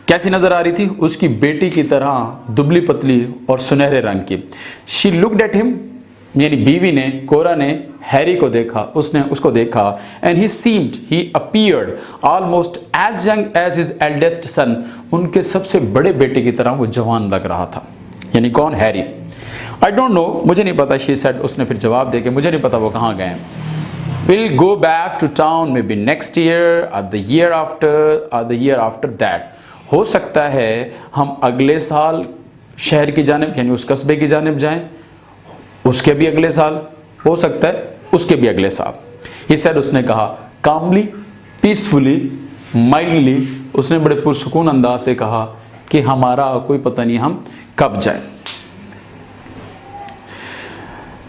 कैसी नजर आ रही थी? उसकी बेटी की तरह दुबली पतली और सुनहरे रंग की। शी लुक्ड एट हिम, यानी बीवी ने, कोरा ने हैरी को देखा, उसने उसको देखा। And he appeared almost as young as his eldest son, उनके सबसे बड़े बेटे की तरह वो जवान लग रहा था। यानी कौन? हैरी। आई डोंट नो, मुझे नहीं पता, शी सेड, उसने फिर जवाब देके, मुझे नहीं पता वो कहाँ गए। Will go back to town maybe next year or the year after or the year after that. हो सकता है हम अगले साल शहर की जानिब, यानी उस कस्बे की जानिब जाएं, उसके भी अगले साल, हो सकता है उसके भी अगले साल। ही सेड, उसने कहा, कामली, पीसफुली, माइल्डली, उसने बड़े पुरसुकून अंदाज से कहा कि हमारा कोई पता नहीं हम कब जाए।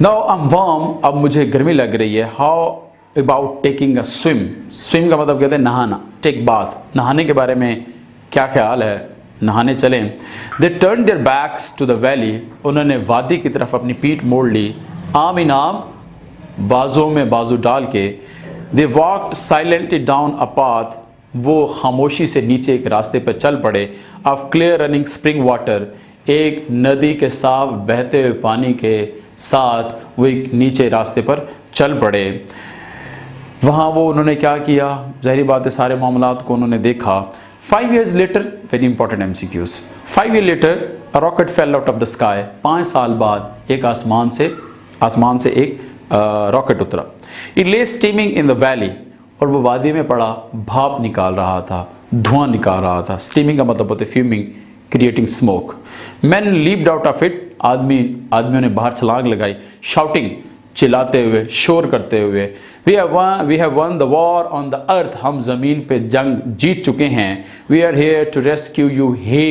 नाउ आई एम वार्म, अब मुझे गर्मी लग रही है। How about taking a swim? Swim का मतलब कहते हैं नहाना, टेक बाथ, नहाने के बारे में क्या ख्याल है, नहाने चलें। They turn their backs to the valley, उन्होंने वादी की तरफ अपनी पीठ मोड़ ली, आम इन आम, बाजों में बाजू डाल के। They walked silently down a path, वो खामोशी से नीचे एक रास्ते पर चल पड़े। Of clear running spring water, एक नदी के साफ बहते हुए पानी के साथ वो एक नीचे रास्ते पर चल पड़े। वहाँ वो उन्होंने क्या किया? ज़ाहिर बात है सारे मामलात को उन्होंने देखा। 5 years later, very important MCQs, 5 years later, a rocket fell out of the sky, 5 साल बाद एक आसमान से एक रॉकेट उतरा। It lay steaming in the valley, और वो वादी में पड़ा भाप निकाल रहा था, धुआं निकाल रहा था। स्टीमिंग का मतलब होता है fuming, creating smoke. Men leaped out of it, आदमियों ने बाहर छलांग लगाई। Shouting, चिल्लाते हुए, शोर करते हुए। We have won the war on the earth, हम ज़मीन पे जंग जीत चुके हैं। We are here to rescue you, हे।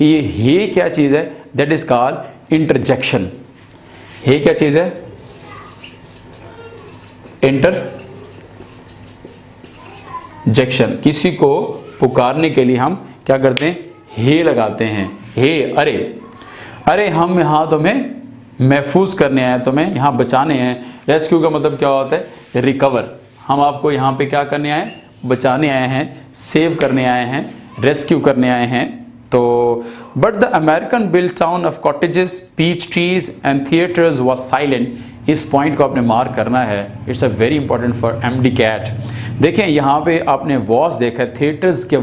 ये हे क्या चीज़ है? That is called interjection। हे क्या चीज़ है? इंटरजेक्शन। किसी को पुकारने के लिए हम क्या करते हैं? हे लगाते हैं। हे, अरे हम यहाँ तुम्हें महफूज करने आए, तुम्हें यहाँ बचाने हैं। रेस्क्यू का मतलब क्या होता है? रिकवर। हम आपको यहाँ पे क्या करने आए? बचाने आए हैं, सेव करने आए हैं, रेस्क्यू करने आए हैं। तो but the American built town of cottages, peach trees and theatres was silent. इस पॉइंट को आपने मार्क करना है, it's a very important for MD CAT. देखें यहाँ पे आपने वॉज देखा है, थिएटर्स के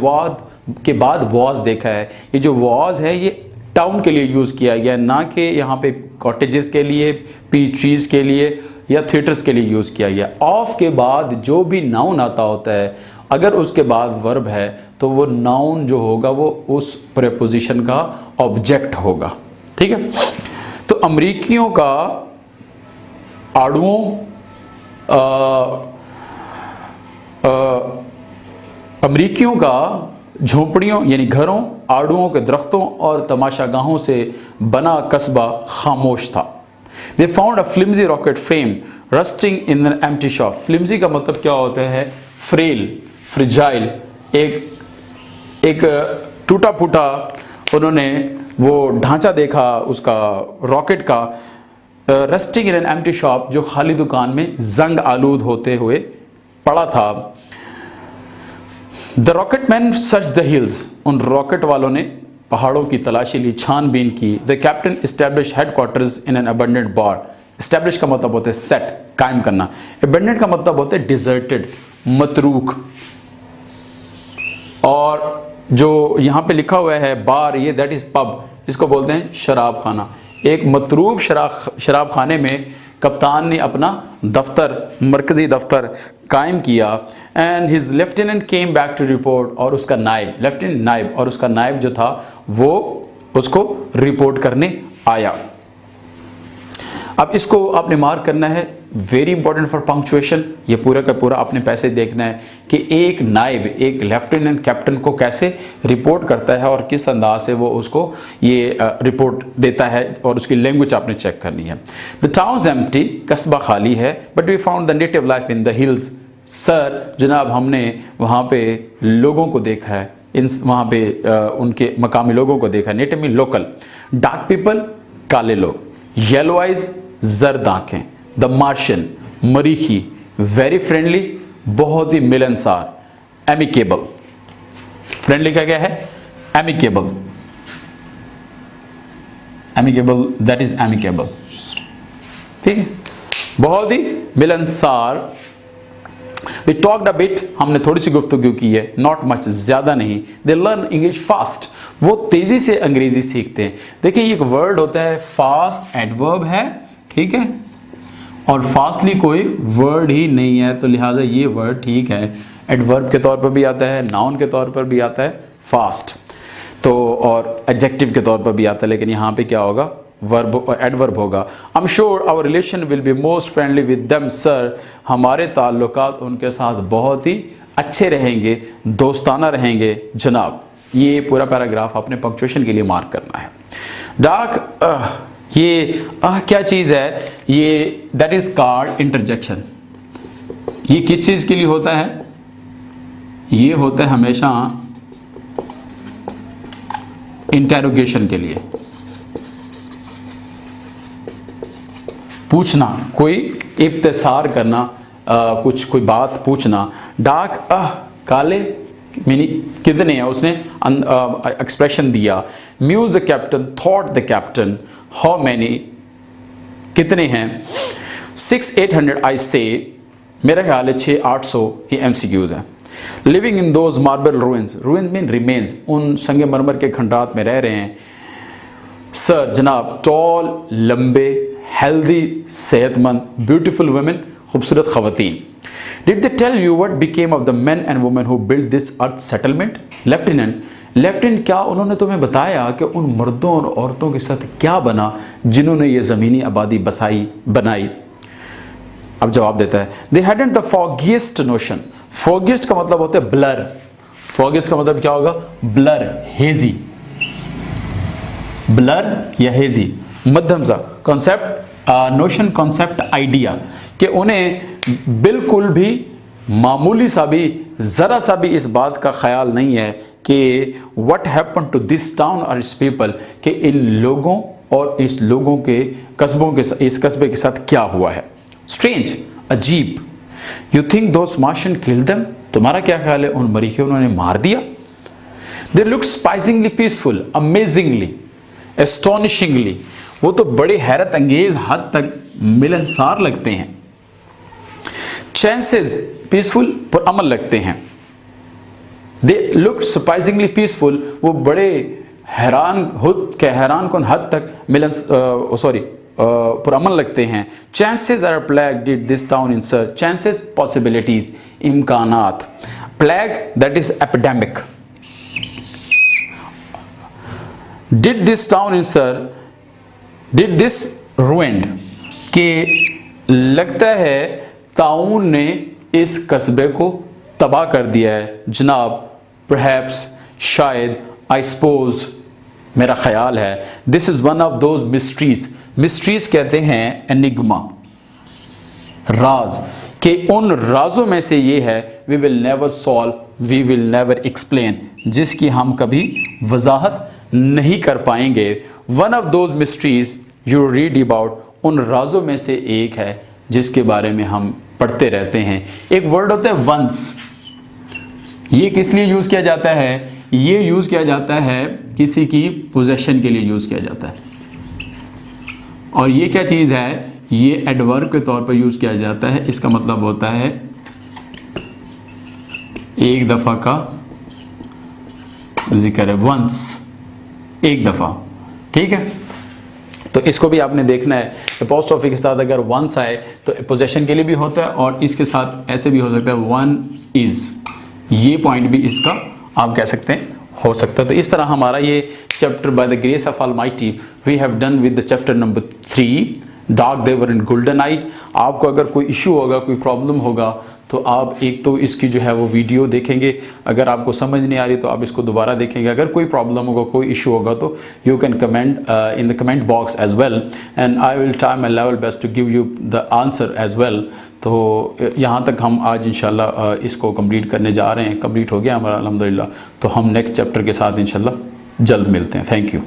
बाद वॉज देखा है। ये जो वॉज है ये टाउन के लिए यूज़ किया गया, ना कि यहाँ पे कॉटेजेस के लिए, पीच ट्रीज के लिए या थिएटर्स के लिए यूज़ किया गया। ऑफ के बाद जो भी नाउन आता होता है, अगर उसके बाद वर्ब है तो वो नाउन जो होगा वो उस प्रेपोजिशन का ऑब्जेक्ट होगा। ठीक है। तो अमरीकियों का आड़ुओं, अमरीकियों का झोंपड़ियों यानी घरों, आड़ुओं के दरख्तों और तमाशागाहों से बना कस्बा खामोश था। They found a flimsy rocket frame rusting in an empty shop। Flimsy का मतलब क्या होता है? फ्रेल, फ्रिजाइल, एक टूटा फूटा। उन्होंने वो ढांचा देखा उसका रॉकेट का, rusting in an empty shop, जो खाली दुकान में जंग आलूद होते हुए पड़ा था। The rocket man search the hills, उन रॉकेट वालों ने पहाड़ों की तलाशी ली, छानबीन की। The captain establish headquarters in an abundant bar. Establish का मतलब होता है सेट, कायम करना। अबंडेंट का मतलब होता है डिजर्टेड, मतरूक। और जो यहाँ पे लिखा हुआ है बार, ये दैट इज पब, इसको बोलते हैं शराब खाना। एक मतरूक शराब खाने में कप्तान ने अपना दफ्तर, मरकजी दफ्तर कायम किया। And his lieutenant came back to report, और उसका नायब, लेफ्टिनेंट नायब, और उसका नायब जो था वो उसको रिपोर्ट करने आया। अब इसको आपने मार्क करना है, वेरी इंपॉर्टेंट फॉर पंक्चुएशन। ये पूरा का पूरा आपने पैसे देखना है कि एक नायब, एक लेफ्टिनेंट कैप्टन को कैसे रिपोर्ट करता है और किस अंदाज से वो उसको ये रिपोर्ट देता है, और उसकी लैंग्वेज आपने चेक करनी है। द टाउन्स एम्प्टी, कस्बा खाली है। But we found the native life in the hills. Sir जनाब, हमने वहाँ पे लोगों को देखा है, वहाँ पे उनके मकामी लोगों को देखा। Native mean local. Dark people, काले लोग। येलो आइज, जर्द आंखें। द मार्शियन, मरीखी। वेरी फ्रेंडली, बहुत ही मिलनसार। एमिकेबल, फ्रेंडली का क्या है? Amicable, amicable, that is amicable, ठीक है, बहुत ही मिलनसार। वी टॉक्ड अ बिट, हमने थोड़ी सी गुफ्तगू की है, नॉट मच, ज्यादा नहीं। दे लर्न इंग्लिश फास्ट, वो तेजी से अंग्रेजी सीखते हैं। देखिए एक वर्ड होता है फास्ट, एडवर्ब है, ठीक है, और फास्टली कोई वर्ड ही नहीं है, तो लिहाजा ये वर्ड ठीक है, एडवर्ब के तौर पर भी आता है, नाउन के तौर पर भी आता है फास्ट, तो और एडजेक्टिव के तौर पर भी आता है, लेकिन यहाँ पे क्या होगा, वर्ब, एडवर्ब होगा। I am sure our relation will be most friendly with them sir, हमारे ताल्लुकात उनके साथ बहुत ही अच्छे रहेंगे, दोस्ताना रहेंगे जनाब। ये पूरा पैराग्राफ आपने पंक्चुएशन के लिए मार्क करना है। डार्क, ये क्या चीज़ है, ये दैट इज कॉल्ड इंटरजेक्शन। ये किस चीज़ के लिए होता है, ये होता है हमेशा इंटेरोगेशन के लिए, पूछना, कोई इब्तिसार करना, कुछ कोई बात पूछना। डार्क, काले, मीनी कितने हैं, उसने एक्सप्रेशन दिया। Muse the captain, thought the captain, how many, कितने हैं। 600-800 आई से, मेरा ख्याल है 600-800 ये MCQs हैं। Living in those marble ruins, ruins mean remains, उन संगे मरमर के खंडात में रह रहे हैं। सर जनाब, टॉल, लंबे, हेल्दी, सेहतमंद, ब्यूटीफुल वुमेन, खूबसूरत खवातीन। Did they tell you what became of the men and women who build this earth settlement. Lieutenant, lieutenant क्या उन्होंने तुम्हें बताया कि उन मर्दों और औरतों के साथ क्या बना जिन्होंने ये ज़मीनी आबादी बनाई। अब जवाब देता है, दे हैडंट द फॉगिएस्ट नोशन। फॉगिएस्ट का मतलब होता है ब्लर, फॉगिएस्ट का मतलब क्या होगा, ब्लर, हेजी, ब्लर या हेजी, मध्यम सा कॉन्सेप्ट, नोशन, कॉन्सेप्ट, आइडिया, कि उन्हें बिल्कुल भी मामूली सा भी, ज़रा सा भी इस बात का ख्याल नहीं है कि what happen to this town और इस पीपल, कि इन लोगों और इस लोगों के कस्बों के, इस कस्बे के साथ क्या हुआ है। स्ट्रेंज, अजीब। You think those Martian killed them, तुम्हारा क्या ख्याल है उन मरीखों उन्होंने मार दिया। दे लुक स्पाइसिंगली पीसफुल, अमेजिंगली, एस्टोनिशिंगली, वो तो बड़े हैरत अंगेज हद तक मिलनसार लगते हैं। चांसेस, पीसफुल, पर अमल लगते हैं। दे लुक सरप्राइजिंगली पीसफुल, वो बड़े हैरान कन हद तक पर अमल लगते हैं। Chances are plague did this town in sir, chances, possibilities, इम्कानात। Plague that is epidemic. Did this town in sir, did this ruined, के लगता है ताउन ने इस कस्बे को तबाह कर दिया है जनाब। परहैप्स, शायद, आई सपोज, मेरा ख्याल है। This is one of those mysteries, mysteries कहते हैं एनिग्मा, राज, कि उन राजों में से ये है, we will never solve, we will never explain, जिसकी हम कभी वजाहत नहीं कर पाएंगे। One of those mysteries you read about, उन राजों में से एक है जिसके बारे में हम पढ़ते रहते हैं। एक वर्ड होता है वंस, ये किस लिए यूज़ किया जाता है, ये यूज़ किया जाता है किसी की पोजेशन के लिए यूज़ किया जाता है। और ये क्या चीज़ है, ये एडवर्ब के तौर पर यूज़ किया जाता है। इसका मतलब होता है एक दफ़ा का जिक्र है, वंस, एक दफ़ा, ठीक है। तो इसको भी आपने देखना है। पोस्ट ऑफिस के साथ अगर वंस आए तो पोजेशन के लिए भी होता है, और इसके साथ ऐसे भी हो सकता है वन इज़, ये पॉइंट भी इसका आप कह सकते हैं हो सकता है। तो इस तरह हमारा ये chapter by the grace of almighty we have done with the chapter number 3, dark देवर इन गोल्डन नाइट। आपको अगर कोई इशू होगा, कोई प्रॉब्लम होगा, तो आप एक तो इसकी जो है वो वीडियो देखेंगे, अगर आपको समझ नहीं आ रही तो आप इसको दोबारा देखेंगे। अगर कोई प्रॉब्लम होगा, कोई इशू होगा, तो you can comment in the comment box as well, and I will try my level best to give you the answer as well. तो यहाँ तक हम आज इंशाल्लाह इसको कंप्लीट करने जा रहे हैं। कंप्लीट हो गया हमारा अल्हम्दुलिल्लाह। तो हम नेक्स्ट चैप्टर के साथ इंशाल्लाह जल्द मिलते हैं। Thank you.